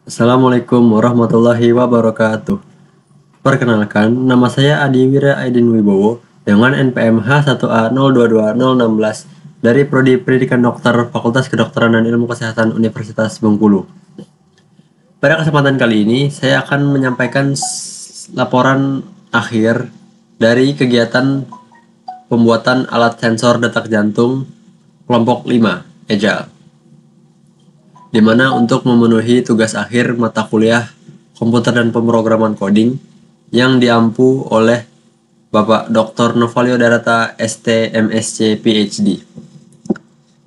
Assalamualaikum warahmatullahi wabarakatuh. Perkenalkan, nama saya Adiwira Aidin Wibowo dengan NPM H1A022016 dari Prodi Pendidikan Dokter Fakultas Kedokteran dan Ilmu Kesehatan Universitas Bengkulu. Pada kesempatan kali ini, saya akan menyampaikan laporan akhir dari kegiatan pembuatan alat sensor detak jantung kelompok 5, EJAL, di mana untuk memenuhi tugas akhir mata kuliah komputer dan pemrograman coding yang diampu oleh Bapak Dr. Novalio Darata ST MSc PhD.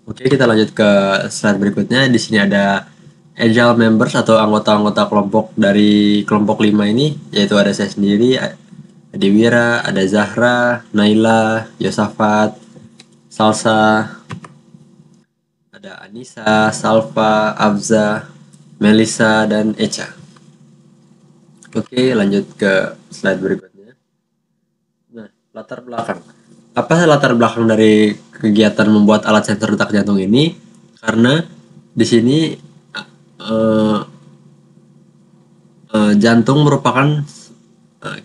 Oke, kita lanjut ke slide berikutnya. Di sini ada Agile members atau anggota-anggota kelompok dari kelompok 5 ini, yaitu ada saya sendiri, Adiwira, ada Zahra, Naila, Yosafat, Salsa, ada Anissa, Salva, Abza, Melisa, dan Echa. Oke, lanjut ke slide berikutnya. Nah, latar belakang. Apa latar belakang dari kegiatan membuat alat sensor detak jantung ini? Karena di sini jantung merupakan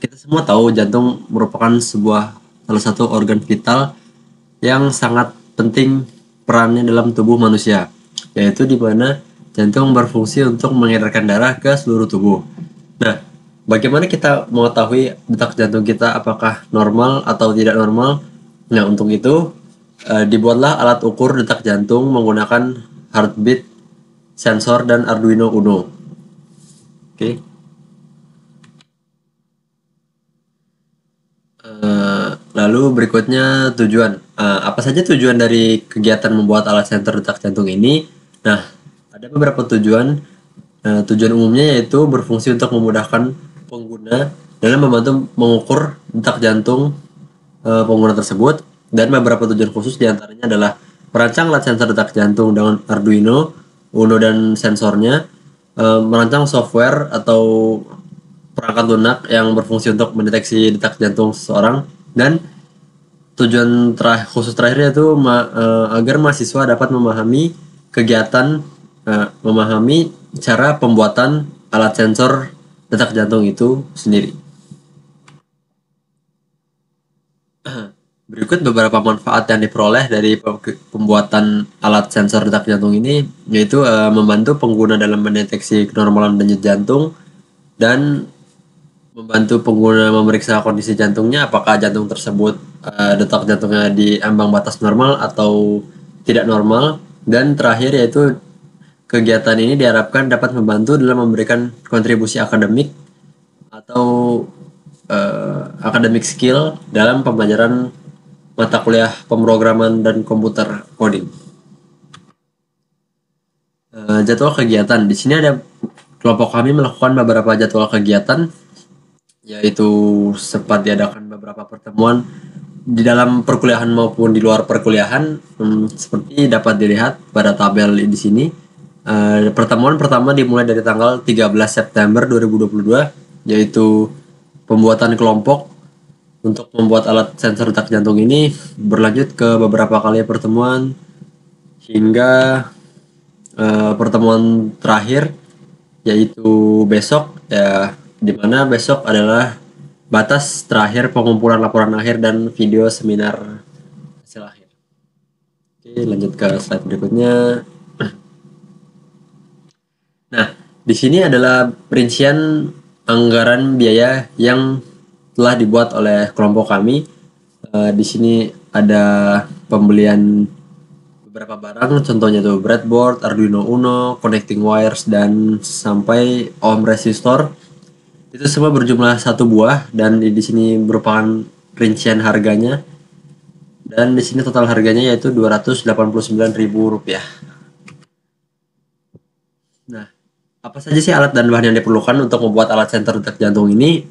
kita semua tahu jantung merupakan salah satu organ vital yang sangat penting perannya dalam tubuh manusia, yaitu di mana jantung berfungsi untuk mengedarkan darah ke seluruh tubuh. Nah, bagaimana kita mengetahui detak jantung kita apakah normal atau tidak normal? Nah, untuk itu dibuatlah alat ukur detak jantung menggunakan heartbeat sensor dan Arduino Uno. Oke. Lalu berikutnya tujuan. Apa saja tujuan dari kegiatan membuat alat sensor detak jantung ini? Nah, ada beberapa tujuan. Tujuan umumnya yaitu berfungsi untuk memudahkan pengguna dalam membantu mengukur detak jantung pengguna tersebut, dan beberapa tujuan khusus diantaranya adalah merancang alat sensor detak jantung dengan Arduino Uno dan sensornya, merancang software atau perangkat lunak yang berfungsi untuk mendeteksi detak jantung seseorang, dan tujuan khusus terakhirnya itu agar mahasiswa dapat memahami kegiatan, memahami cara pembuatan alat sensor detak jantung itu sendiri. Berikut beberapa manfaat yang diperoleh dari pembuatan alat sensor detak jantung ini, yaitu membantu pengguna dalam mendeteksi kenormalan denyut jantung dan membantu pengguna memeriksa kondisi jantungnya, apakah jantung tersebut detak jantungnya di ambang batas normal atau tidak normal. Dan terakhir yaitu kegiatan ini diharapkan dapat membantu dalam memberikan kontribusi akademik atau academic skill dalam pembelajaran mata kuliah pemrograman dan komputer coding. Jadwal kegiatan. Di sini ada kelompok kami melakukan beberapa jadwal kegiatan, yaitu sempat diadakan beberapa pertemuan di dalam perkuliahan maupun di luar perkuliahan, seperti dapat dilihat pada tabel di sini. Pertemuan pertama dimulai dari tanggal 13 September 2022, yaitu pembuatan kelompok untuk membuat alat sensor detak jantung ini, berlanjut ke beberapa kali pertemuan hingga pertemuan terakhir, yaitu besok, ya, dimana besok adalah batas terakhir pengumpulan laporan akhir dan video seminar hasil akhir. Oke, lanjut ke slide berikutnya. Nah, di sini adalah perincian anggaran biaya yang telah dibuat oleh kelompok kami. Di sini ada pembelian beberapa barang, contohnya tuh breadboard, Arduino Uno, connecting wires, dan sampai ohm resistor. Itu semua berjumlah 1 buah, dan di sini merupakan rincian harganya. Dan di sini total harganya yaitu Rp289.000. Nah, apa saja sih alat dan bahan yang diperlukan untuk membuat alat sensor detak jantung ini?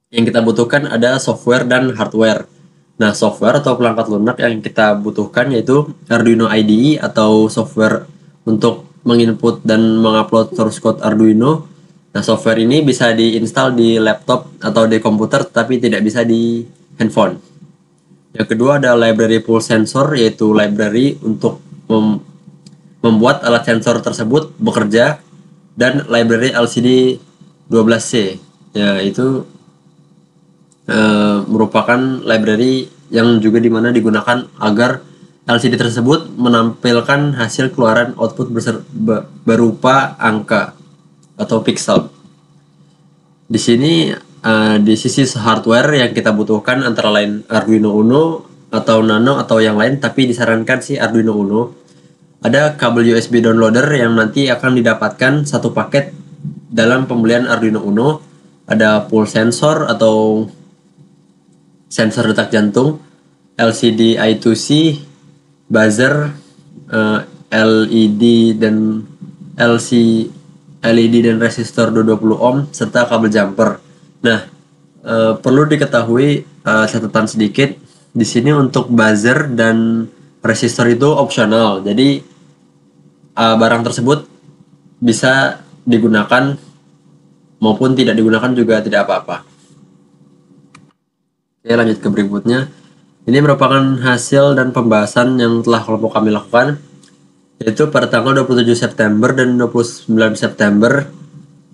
Yang kita butuhkan ada software dan hardware. Nah, software atau perangkat lunak yang kita butuhkan yaitu Arduino IDE atau software untuk menginput dan mengupload source code Arduino. Nah, software ini bisa diinstal di laptop atau di komputer, tapi tidak bisa di handphone. Yang kedua ada library pulse sensor, yaitu library untuk membuat alat sensor tersebut bekerja dan library LCD 12C. Ya, itu merupakan library yang juga dimana digunakan agar LCD tersebut menampilkan hasil keluaran output berupa angka atau pixel. Di sini di sisi hardware yang kita butuhkan antara lain Arduino Uno atau Nano atau yang lain, tapi disarankan sih Arduino Uno. Ada kabel USB downloader yang nanti akan didapatkan satu paket dalam pembelian Arduino Uno. Ada pulse sensor atau sensor detak jantung, LCD I2C, buzzer, LED dan LED dan resistor 220 ohm serta kabel jumper. Nah, perlu diketahui catatan sedikit di sini untuk buzzer dan resistor itu opsional. Jadi barang tersebut bisa digunakan maupun tidak digunakan juga tidak apa-apa. Oke, lanjut ke berikutnya. Ini merupakan hasil dan pembahasan yang telah kelompok kami lakukan, yaitu pada tanggal 27 September dan 29 September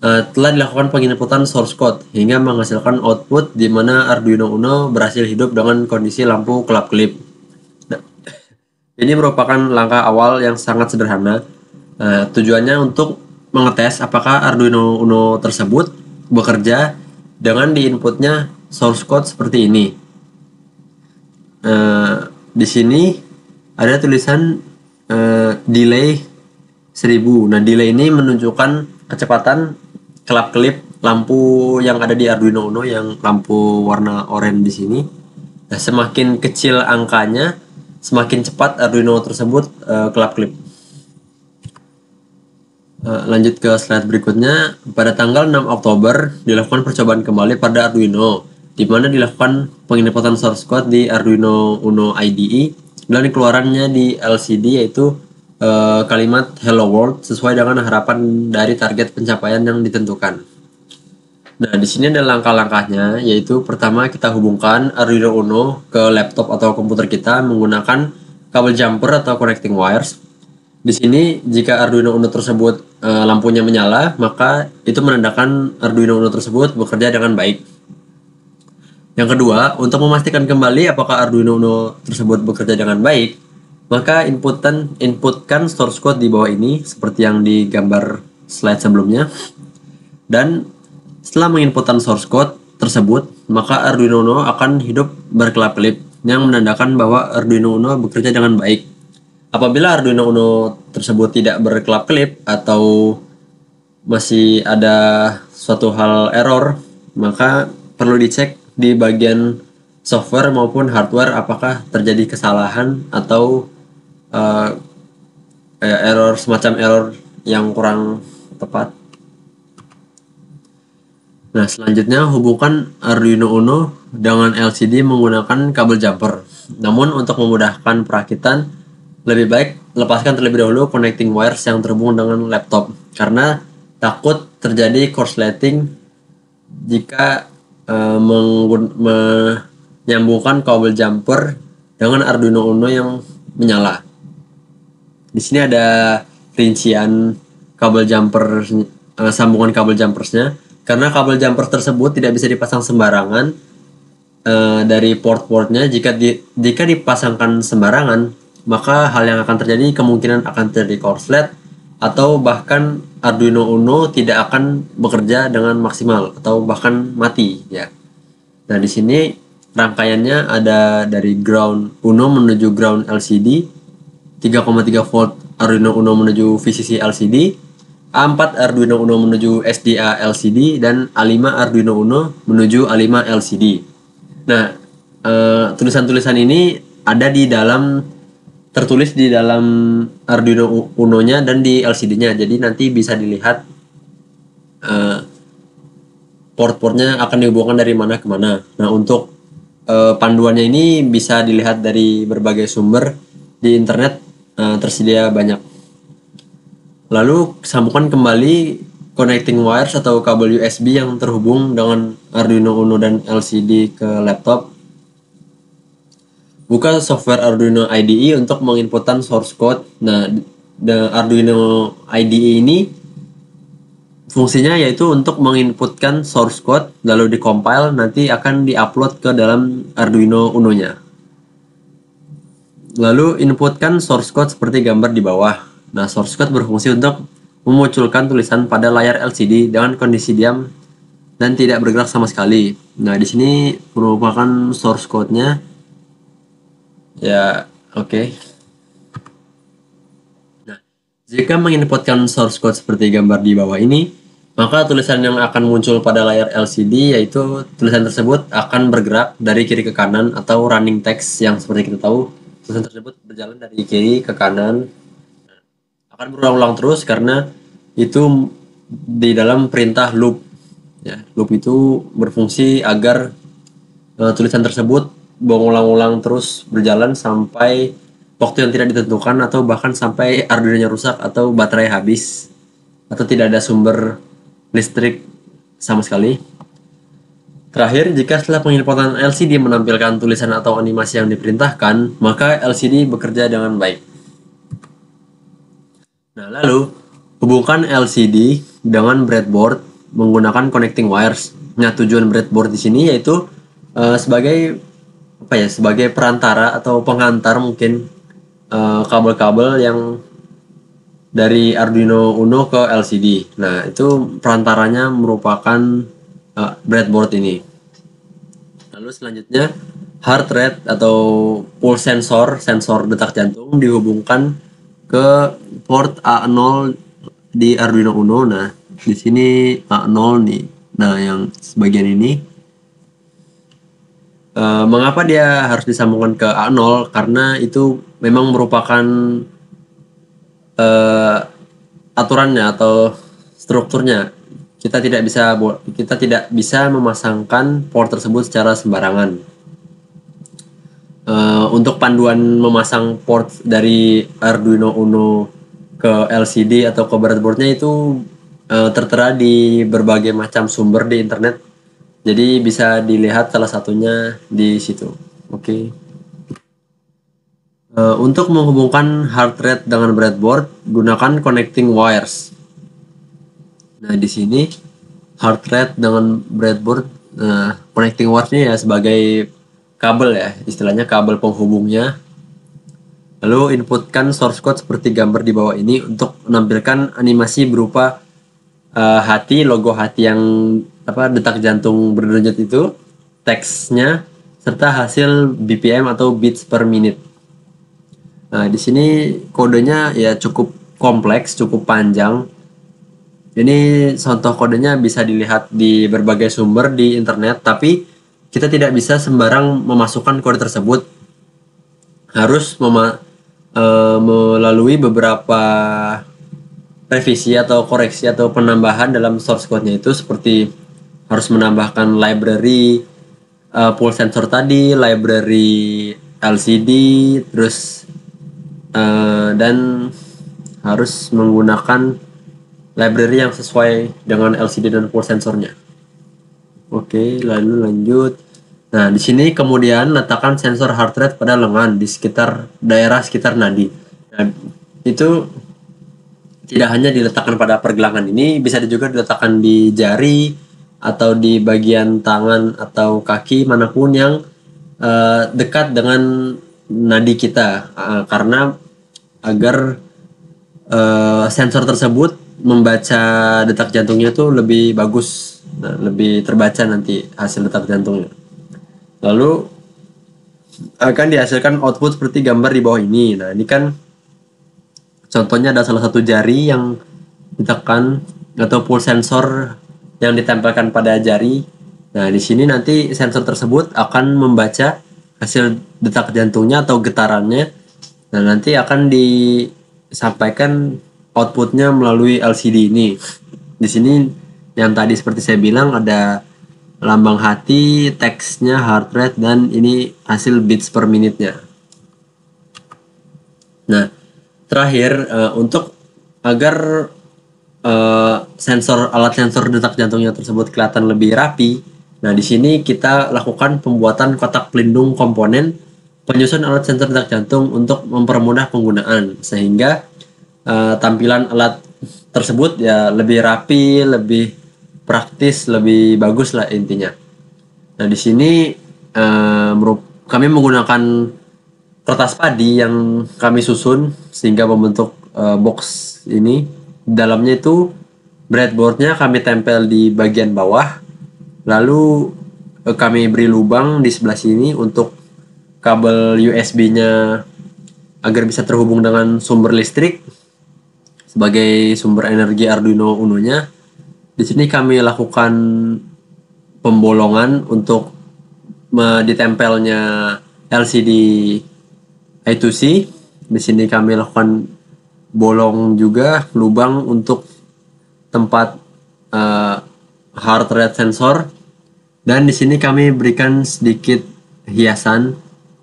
telah dilakukan penginputan source code hingga menghasilkan output di mana Arduino Uno berhasil hidup dengan kondisi lampu kelap-kelip. Nah, ini merupakan langkah awal yang sangat sederhana. Tujuannya untuk mengetes apakah Arduino Uno tersebut bekerja dengan diinputnya source code seperti ini. Di sini ada tulisan delay 1000. Nah, delay ini menunjukkan kecepatan kelap-kelip lampu yang ada di Arduino Uno, yang lampu warna oranye di sini. Nah, semakin kecil angkanya, semakin cepat Arduino tersebut kelap-kelip. Lanjut ke slide berikutnya. Pada tanggal 6 Oktober dilakukan percobaan kembali pada Arduino, di mana dilakukan penginputan source code di Arduino Uno IDE dan keluarannya di LCD yaitu kalimat Hello World sesuai dengan harapan dari target pencapaian yang ditentukan. Nah, di sini ada langkah-langkahnya, yaitu pertama kita hubungkan Arduino Uno ke laptop atau komputer kita menggunakan kabel jumper atau connecting wires. Di sini jika Arduino Uno tersebut lampunya menyala, maka itu menandakan Arduino Uno tersebut bekerja dengan baik. Yang kedua, untuk memastikan kembali apakah Arduino Uno tersebut bekerja dengan baik, maka inputkan source code di bawah ini seperti yang digambar slide sebelumnya. Dan setelah menginputkan source code tersebut, maka Arduino Uno akan hidup berkelap-kelip yang menandakan bahwa Arduino Uno bekerja dengan baik. Apabila Arduino Uno tersebut tidak berkelap-kelip atau masih ada suatu hal error, maka perlu dicek di bagian software maupun hardware apakah terjadi kesalahan atau semacam error yang kurang tepat. Nah, selanjutnya hubungkan Arduino Uno dengan LCD menggunakan kabel jumper. Namun untuk memudahkan perakitan, lebih baik lepaskan terlebih dahulu connecting wires yang terhubung dengan laptop, karena takut terjadi korsleting jika menyambungkan kabel jumper dengan Arduino Uno yang menyala. Di sini ada rincian kabel jumper, sambungan kabel jumpersnya, karena kabel jumper tersebut tidak bisa dipasang sembarangan dari port-portnya. Jika dipasangkan sembarangan, maka hal yang akan terjadi kemungkinan akan terjadi korslet atau bahkan Arduino Uno tidak akan bekerja dengan maksimal atau bahkan mati ya. Nah, di sini rangkaiannya ada dari ground Uno menuju ground LCD, 3,3 volt Arduino Uno menuju VCC LCD, A4 Arduino Uno menuju SDA LCD, dan A5 Arduino Uno menuju A5 LCD. Nah, tulisan-tulisan ini ada tertulis di dalam Arduino Uno-nya dan di LCD-nya. Jadi nanti bisa dilihat port-portnya akan dihubungkan dari mana ke mana. Nah, untuk panduannya ini bisa dilihat dari berbagai sumber di internet, tersedia banyak. Lalu sambungkan kembali connecting wires atau kabel USB yang terhubung dengan Arduino Uno dan LCD ke laptop. Buka software Arduino IDE untuk menginputkan source code. Nah, Arduino IDE ini Fungsinya yaitu untuk menginputkan source code lalu dikompil, nanti akan diupload ke dalam Arduino Uno-nya. Lalu inputkan source code seperti gambar di bawah. Nah, source code berfungsi untuk memunculkan tulisan pada layar LCD dengan kondisi diam dan tidak bergerak sama sekali. Nah, di sini merupakan source code-nya. Ya, oke. Nah, jika menginputkan source code seperti gambar di bawah ini, maka tulisan yang akan muncul pada layar LCD yaitu tulisan tersebut akan bergerak dari kiri ke kanan atau running text yang seperti kita tahu. Tulisan tersebut berjalan dari kiri ke kanan, akan berulang-ulang terus karena itu di dalam perintah loop. Ya, loop itu berfungsi agar tulisan tersebut berulang-ulang terus berjalan sampai waktu yang tidak ditentukan atau bahkan sampai Arduino-nya rusak atau baterai habis atau tidak ada sumber listrik sama sekali. Terakhir, jika setelah penginputan LCD menampilkan tulisan atau animasi yang diperintahkan, maka LCD bekerja dengan baik. Nah, lalu hubungkan LCD dengan breadboard menggunakan connecting wires. Nah, tujuan breadboard di sini yaitu sebagai sebagai perantara atau pengantar mungkin kabel-kabel yang dari Arduino Uno ke LCD. Nah, itu perantaranya merupakan breadboard ini. Lalu selanjutnya heart rate atau pulse sensor detak jantung dihubungkan ke port A0 di Arduino Uno. Nah, di sini A0 nih. Nah, yang sebagian ini mengapa dia harus disambungkan ke A0? Karena itu memang merupakan aturannya atau strukturnya. Kita tidak bisa memasangkan port tersebut secara sembarangan. Untuk panduan memasang port dari Arduino Uno ke LCD atau ke breadboardnya itu tertera di berbagai macam sumber di internet. Jadi bisa dilihat salah satunya di situ. Oke. Untuk menghubungkan heart rate dengan breadboard, gunakan connecting wires. Nah, di sini heart rate dengan breadboard, connecting wires-nya ya sebagai kabel ya, istilahnya kabel penghubungnya. Lalu inputkan source code seperti gambar di bawah ini untuk menampilkan animasi berupa hati, logo hati yang detak jantung berdenyut itu, teksnya, serta hasil BPM atau beats per minute. Nah, di sini kodenya ya cukup kompleks, cukup panjang. Ini contoh kodenya bisa dilihat di berbagai sumber di internet, tapi kita tidak bisa sembarang memasukkan kode tersebut. Harus melalui beberapa revisi atau koreksi atau penambahan dalam source code-nya itu, seperti harus menambahkan library pulse sensor tadi, library LCD, terus dan harus menggunakan library yang sesuai dengan LCD dan pulse sensornya. Oke, lalu lanjut. Nah, di sini kemudian letakkan sensor heart rate pada lengan di daerah sekitar nadi. Nah, itu tidak hanya diletakkan pada pergelangan ini, bisa juga diletakkan di jari atau di bagian tangan atau kaki manapun yang dekat dengan nadi kita, karena agar sensor tersebut membaca detak jantungnya itu lebih bagus, lebih terbaca nanti hasil detak jantungnya. Lalu akan dihasilkan output seperti gambar di bawah ini. Nah, ini kan contohnya ada salah satu jari yang ditekan atau pulse sensor yang ditempelkan pada jari. Nah, di sini nanti sensor tersebut akan membaca hasil detak jantungnya atau getarannya. Nah, nanti akan disampaikan outputnya melalui LCD ini. Di sini yang tadi seperti saya bilang ada lambang hati, teksnya, heart rate, dan ini hasil beats per minute-nya. Nah, terakhir untuk agar alat sensor detak jantungnya tersebut kelihatan lebih rapi. Nah, di sini kita lakukan pembuatan kotak pelindung komponen penyusun alat sensor detak jantung untuk mempermudah penggunaan, sehingga tampilan alat tersebut ya lebih rapi, lebih praktis, lebih bagus lah intinya. Nah di sini kami menggunakan kertas padi yang kami susun sehingga membentuk box ini. Dalamnya itu breadboardnya kami tempel di bagian bawah, lalu kami beri lubang di sebelah sini untuk kabel USB-nya agar bisa terhubung dengan sumber listrik sebagai sumber energi Arduino Uno-nya. Di sini kami lakukan pembolongan untuk ditempelnya LCD I2C. Di sini kami lakukan bolong juga lubang untuk tempat heart rate sensor, dan di sini kami berikan sedikit hiasan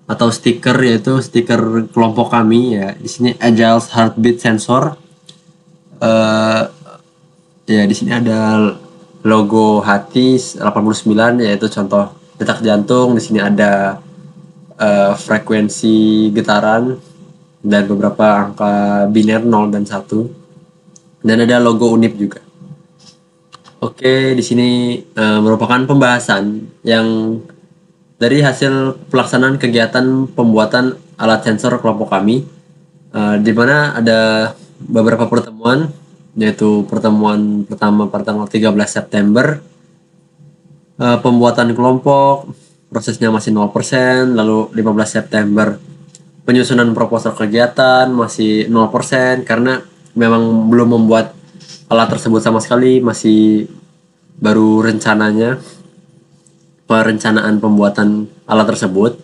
atau stiker, yaitu stiker kelompok kami ya. Di sini Agile Heartbeat Sensor. Ya di sini ada logo hati 89 yaitu contoh detak jantung. Di sini ada frekuensi getaran dan beberapa angka biner 0 dan 1. Dan ada logo Unip juga. Oke, di sini merupakan pembahasan yang dari hasil pelaksanaan kegiatan pembuatan alat sensor kelompok kami, di mana ada beberapa pertemuan, yaitu pertemuan pertama pada tanggal 13 September, pembuatan kelompok, prosesnya masih 0%, lalu 15 September penyusunan proposal kegiatan masih 0% karena memang belum membuat alat tersebut sama sekali, masih baru rencananya, perencanaan pembuatan alat tersebut.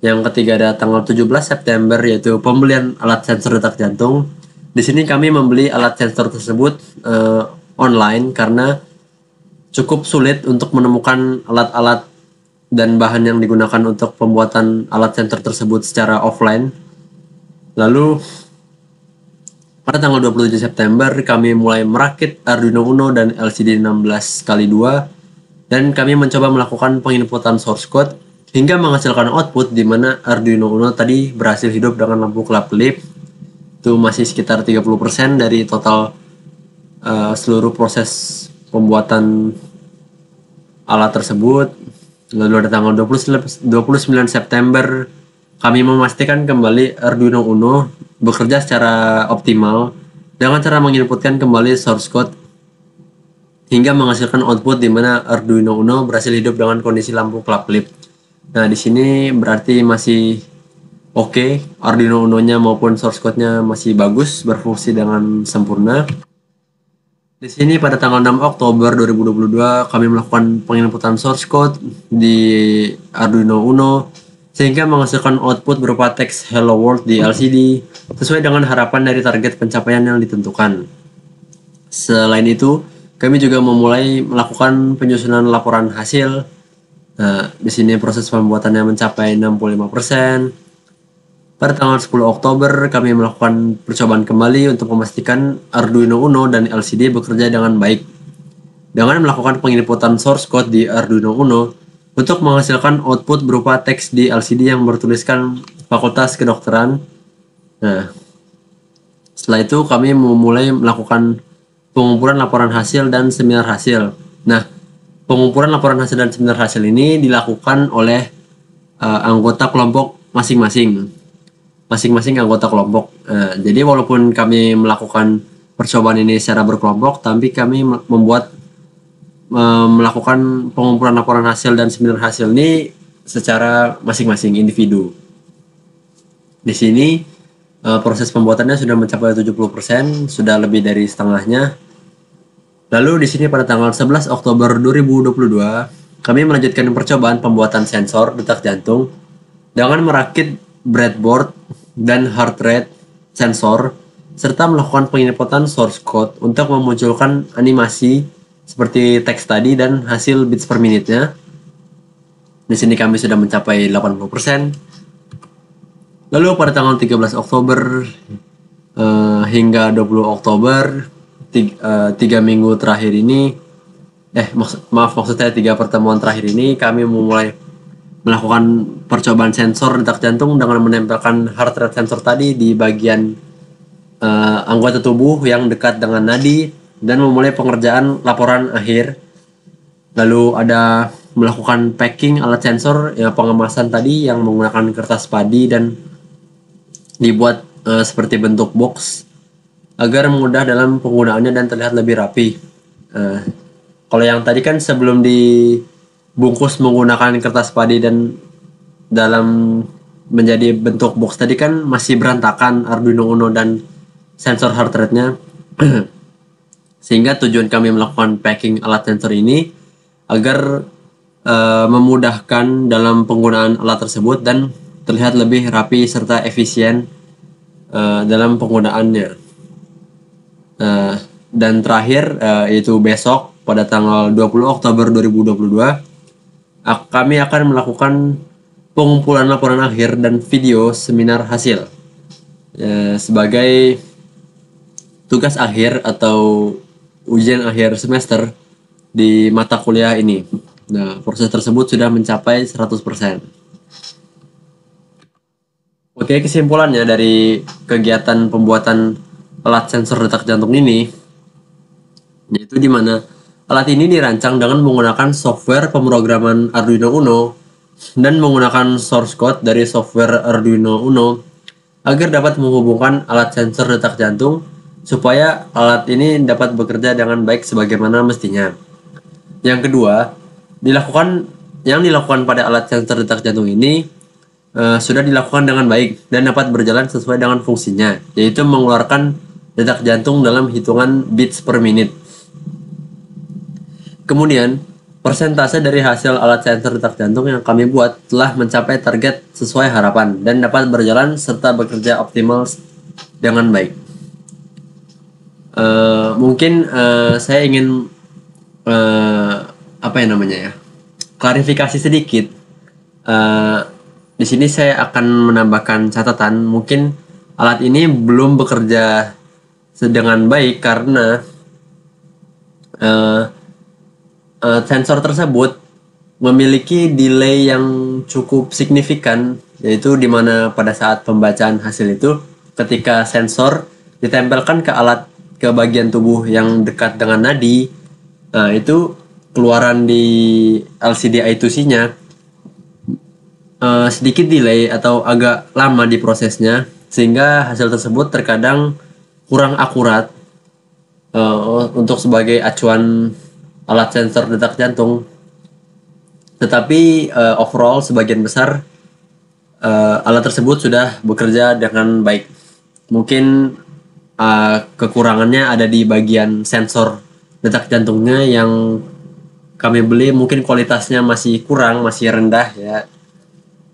Yang ketiga ada tanggal 17 September yaitu pembelian alat sensor detak jantung. Di sini kami membeli alat sensor tersebut online karena cukup sulit untuk menemukan alat-alat dan bahan yang digunakan untuk pembuatan alat sensor tersebut secara offline. Lalu pada tanggal 27 September kami mulai merakit Arduino Uno dan LCD 16x2, dan kami mencoba melakukan penginputan source code hingga menghasilkan output di mana Arduino Uno tadi berhasil hidup dengan lampu kelap-kelip. Itu masih sekitar 30% dari total seluruh proses pembuatan alat tersebut. Lalu ada tanggal 29 September kami memastikan kembali Arduino Uno bekerja secara optimal dengan cara menginputkan kembali source code hingga menghasilkan output di mana Arduino Uno berhasil hidup dengan kondisi lampu kelap-kelip. Nah, di sini berarti masih oke, Arduino Uno-nya maupun source code-nya masih bagus, berfungsi dengan sempurna. Di sini pada tanggal 6 Oktober 2022 kami melakukan penginputan source code di Arduino Uno sehingga menghasilkan output berupa teks Hello World di LCD sesuai dengan harapan dari target pencapaian yang ditentukan. Selain itu, kami juga memulai melakukan penyusunan laporan hasil. Nah, di sini proses pembuatannya mencapai 65%. Pada tanggal 10 Oktober, kami melakukan percobaan kembali untuk memastikan Arduino Uno dan LCD bekerja dengan baik. Dengan melakukan penginputan source code di Arduino Uno untuk menghasilkan output berupa teks di LCD yang bertuliskan Fakultas Kedokteran. Nah, setelah itu kami memulai melakukan pengumpulan laporan hasil dan seminar hasil. Nah, pengumpulan laporan hasil dan seminar hasil ini dilakukan oleh anggota kelompok masing-masing anggota kelompok. Jadi walaupun kami melakukan percobaan ini secara berkelompok, tapi kami melakukan pengumpulan laporan hasil dan seminar hasil ini secara masing-masing individu. Di sini proses pembuatannya sudah mencapai 70%, sudah lebih dari setengahnya. Lalu di sini pada tanggal 11 Oktober 2022, kami melanjutkan percobaan pembuatan sensor detak jantung dengan merakit breadboard dan heart rate sensor serta melakukan penginputan source code untuk memunculkan animasi seperti teks tadi dan hasil bits per menitnya. Di sini kami sudah mencapai 80%. Lalu pada tanggal 13 Oktober hingga 20 Oktober 3 minggu terakhir ini maksudnya 3 pertemuan terakhir ini kami memulai melakukan percobaan sensor detak jantung dengan menempelkan heart rate sensor tadi di bagian anggota tubuh yang dekat dengan nadi dan memulai pengerjaan laporan akhir. Lalu ada melakukan packing alat sensor ya, pengemasan tadi yang menggunakan kertas padi dan dibuat seperti bentuk box agar mudah dalam penggunaannya dan terlihat lebih rapi. Kalau yang tadi kan sebelum dibungkus menggunakan kertas padi dan dalam menjadi bentuk box tadi kan masih berantakan Arduino Uno dan sensor heart rate-nya. Sehingga tujuan kami melakukan packing alat sensor ini agar memudahkan dalam penggunaan alat tersebut dan terlihat lebih rapi serta efisien dalam penggunaannya. Dan terakhir yaitu besok pada tanggal 20 Oktober 2022 kami akan melakukan pengumpulan laporan akhir dan video seminar hasil sebagai tugas akhir atau ujian akhir semester di mata kuliah ini. Nah, proses tersebut sudah mencapai 100%. Oke, kesimpulannya dari kegiatan pembuatan alat sensor detak jantung ini, yaitu di mana alat ini dirancang dengan menggunakan software pemrograman Arduino Uno dan menggunakan source code dari software Arduino Uno agar dapat menghubungkan alat sensor detak jantung supaya alat ini dapat bekerja dengan baik sebagaimana mestinya. Yang kedua, yang dilakukan pada alat sensor detak jantung ini sudah dilakukan dengan baik dan dapat berjalan sesuai dengan fungsinya, yaitu mengeluarkan detak jantung dalam hitungan beats per menit. Kemudian, persentase dari hasil alat sensor detak jantung yang kami buat telah mencapai target sesuai harapan dan dapat berjalan serta bekerja optimal dengan baik. Mungkin saya ingin klarifikasi sedikit. Di sini saya akan menambahkan catatan, mungkin alat ini belum bekerja dengan baik karena sensor tersebut memiliki delay yang cukup signifikan, yaitu di mana pada saat pembacaan hasil itu ketika sensor ditempelkan ke bagian tubuh yang dekat dengan nadi, itu keluaran di LCD I2C-nya sedikit delay atau agak lama di prosesnya, sehingga hasil tersebut terkadang kurang akurat untuk sebagai acuan alat sensor detak jantung. Tetapi overall sebagian besar alat tersebut sudah bekerja dengan baik. Mungkin kekurangannya ada di bagian sensor detak jantungnya yang kami beli, mungkin kualitasnya masih kurang, masih rendah ya.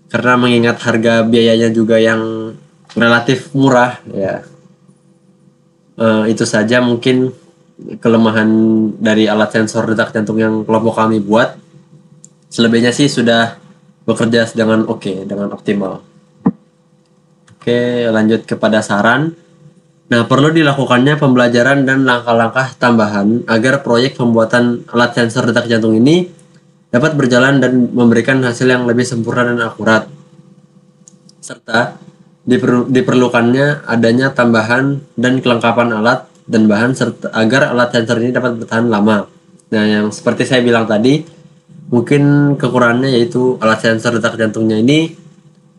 Karena mengingat harga biayanya juga yang relatif murah ya. Itu saja mungkin kelemahan dari alat sensor detak jantung yang kelompok kami buat. Selebihnya sih sudah bekerja dengan dengan optimal. Oke, lanjut kepada saran. Nah, perlu dilakukannya pembelajaran dan langkah-langkah tambahan agar proyek pembuatan alat sensor detak jantung ini dapat berjalan dan memberikan hasil yang lebih sempurna dan akurat. Serta diperlukannya adanya tambahan dan kelengkapan alat dan bahan serta agar alat sensor ini dapat bertahan lama. Nah, yang seperti saya bilang tadi, mungkin kekurangannya yaitu alat sensor detak jantungnya ini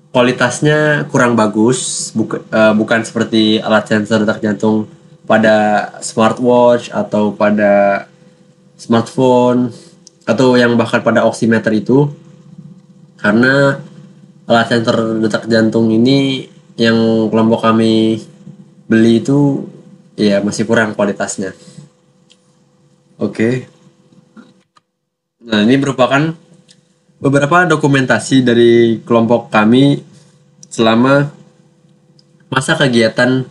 kualitasnya kurang bagus, bukan seperti alat sensor detak jantung pada smartwatch atau pada smartphone atau yang bahkan pada oximeter itu. Karena alat sensor detak jantung ini yang kelompok kami beli itu ya masih kurang kualitasnya. Oke. Nah, ini merupakan beberapa dokumentasi dari kelompok kami selama masa kegiatan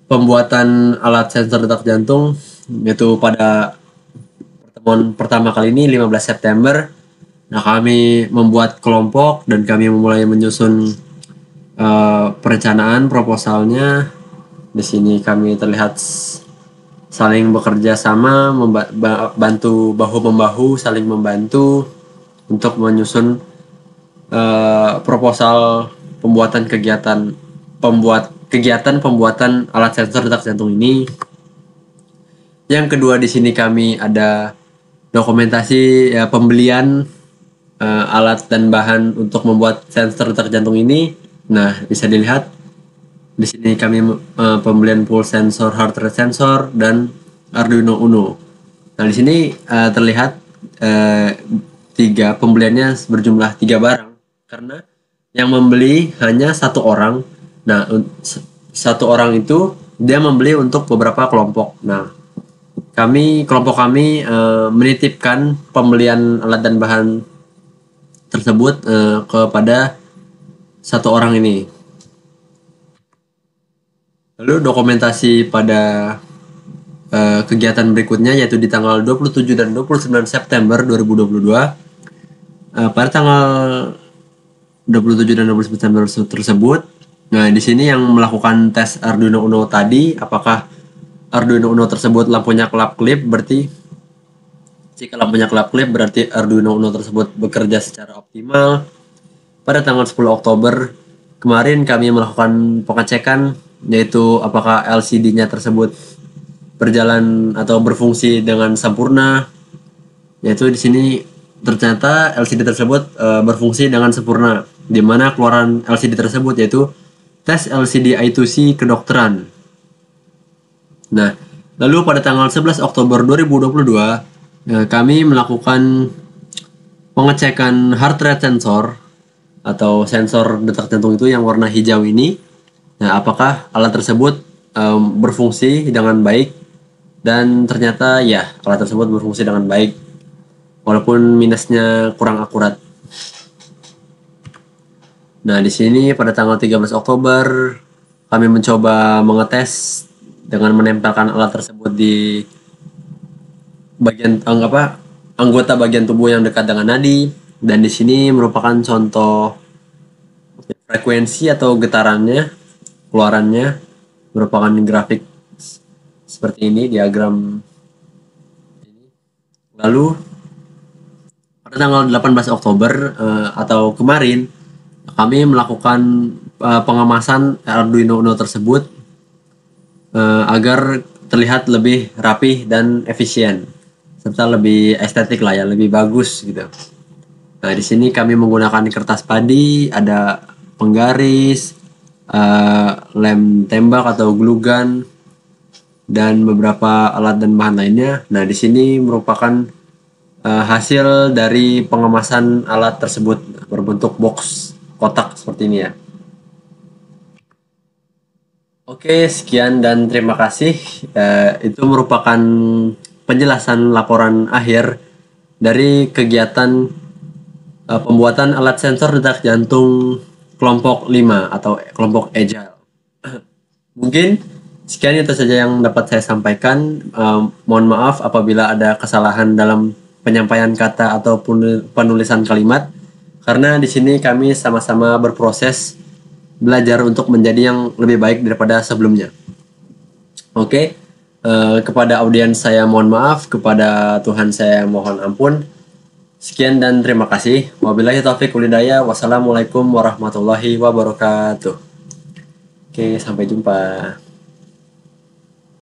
pembuatan alat sensor detak jantung, yaitu pada pertemuan pertama kali ini 15 September. Nah, kami membuat kelompok dan kami memulai menyusun perencanaan proposalnya. Di sini kami terlihat saling bekerja sama, bantu bahu-membahu, saling membantu untuk menyusun proposal pembuat kegiatan pembuatan alat sensor detak jantung ini. Yang kedua di sini kami ada dokumentasi ya, pembelian alat dan bahan untuk membuat sensor detak jantung ini. Nah, bisa dilihat di sini kami pembelian pulse sensor, heart rate sensor, dan Arduino Uno. Nah, di sini terlihat pembeliannya berjumlah 3 barang karena yang membeli hanya 1 orang. Nah, 1 orang itu dia membeli untuk beberapa kelompok. Nah, kelompok kami menitipkan pembelian alat dan bahan tersebut kepada 1 orang ini. Lalu dokumentasi pada kegiatan berikutnya yaitu di tanggal 27 dan 29 September 2022. Pada tanggal 27 dan 29 September tersebut, nah di sini yang melakukan tes Arduino Uno tadi, apakah Arduino Uno tersebut lampunya kelap-kelip, berarti jika lampunya kelap-kelip berarti Arduino Uno tersebut bekerja secara optimal. Pada tanggal 10 Oktober kemarin kami melakukan pengecekan yaitu apakah LCD-nya tersebut berjalan atau berfungsi dengan sempurna. Yaitu di sini ternyata LCD tersebut berfungsi dengan sempurna, di mana keluaran LCD tersebut yaitu tes LCD I2C kedokteran. Nah, lalu pada tanggal 11 Oktober 2022 kami melakukan pengecekan heart rate sensor atau sensor detak jantung itu yang warna hijau ini. Nah, apakah alat tersebut berfungsi dengan baik? Dan ternyata ya, alat tersebut berfungsi dengan baik walaupun minusnya kurang akurat. Nah, di sini pada tanggal 13 Oktober kami mencoba mengetes dengan menempelkan alat tersebut di bagian anggota bagian tubuh yang dekat dengan nadi, dan di sini merupakan contoh frekuensi atau getarannya, keluarannya merupakan grafik seperti ini, diagram ini. Lalu pada tanggal 18 Oktober atau kemarin kami melakukan pengemasan Arduino Uno tersebut agar terlihat lebih rapih dan efisien serta lebih estetik lah ya, lebih bagus gitu. Nah, di sini kami menggunakan kertas padi, ada penggaris, lem tembak atau glue gun, dan beberapa alat dan bahan lainnya. Nah, di sini merupakan hasil dari pengemasan alat tersebut berbentuk box kotak seperti ini ya. Oke, sekian dan terima kasih. Itu merupakan penjelasan laporan akhir dari kegiatan pembuatan alat sensor detak jantung kelompok 5 atau kelompok agile. Mungkin sekian itu saja yang dapat saya sampaikan. Mohon maaf apabila ada kesalahan dalam penyampaian kata atau penulisan kalimat, karena di sini kami sama-sama berproses belajar untuk menjadi yang lebih baik daripada sebelumnya. Oke. Kepada audiens saya mohon maaf, kepada Tuhan saya mohon ampun. Sekian dan terima kasih. Wabillahi taufiq wal hidayah. Wassalamualaikum warahmatullahi wabarakatuh. Oke, sampai jumpa.